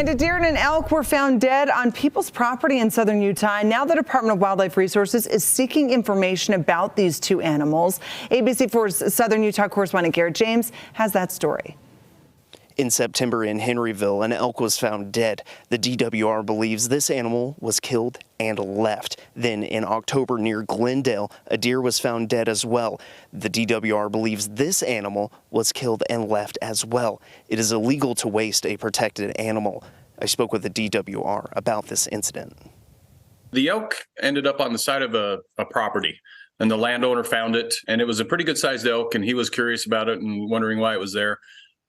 And a deer and an elk were found dead on people's property in southern Utah. Now the Department of Wildlife Resources is seeking information about these two animals. ABC4's Southern Utah correspondent Garrett James has that story. In September in Henryville, an elk was found dead. The DWR believes this animal was killed and left. Then in October near Glendale, a deer was found dead as well. The DWR believes this animal was killed and left as well. It is illegal to waste a protected animal. I spoke with the DWR about this incident. The elk ended up on the side of a property, and the landowner found it, and it was a pretty good sized elk, and he was curious about it and wondering why it was there.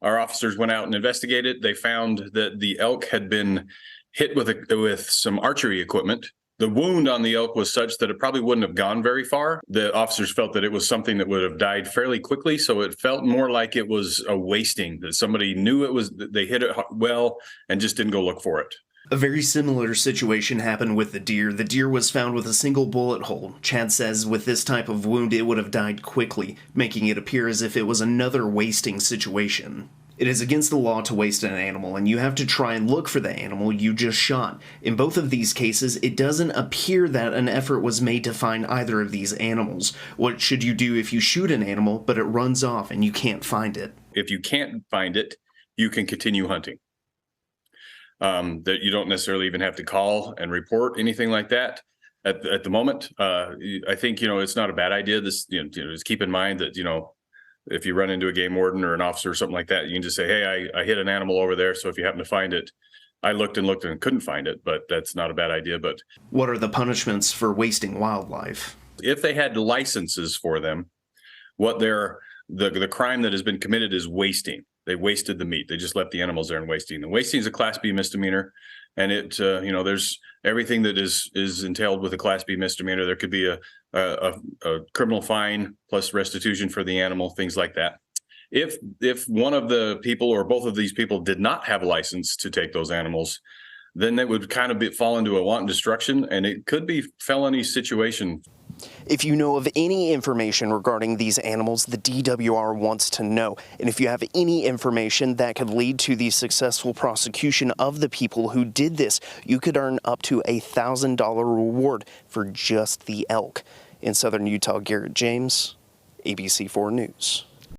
Our officers went out and investigated. They found that the elk had been hit with some archery equipment. The wound on the elk was such that it probably wouldn't have gone very far. The officers felt that it was something that would have died fairly quickly, so it felt more like it was a wasting, that somebody knew it was, they hit it well and just didn't go look for it. A very similar situation happened with the deer. The deer was found with a single bullet hole. Chad says with this type of wound, it would have died quickly, making it appear as if it was another wasting situation. It is against the law to waste an animal, and you have to try and look for the animal you just shot. In both of these cases, it doesn't appear that an effort was made to find either of these animals. What should you do if you shoot an animal, but it runs off and you can't find it? If you can't find it, you can continue hunting. That you don't necessarily even have to call and report anything like that at the moment. I think, it's not a bad idea. This, just keep in mind that, if you run into a game warden or an officer or something like that, you can just say, hey, I hit an animal over there. So if you happen to find it, I looked and couldn't find it, but that's not a bad idea. But what are the punishments for wasting wildlife? If they had licenses for them, the crime that has been committed is wasting. They wasted the meat. They just left the animals there and wasting. The wasting is a Class B misdemeanor, and it, there's everything that is entailed with a Class B misdemeanor. There could be a criminal fine plus restitution for the animal, things like that. If one of the people or both of these people did not have a license to take those animals, then they would kind of fall into a wanton destruction, and it could be felony situation. If you know of any information regarding these animals, the DWR wants to know. And if you have any information that could lead to the successful prosecution of the people who did this, you could earn up to a $1,000 reward for just the elk. In southern Utah, Garrett James, ABC4 News.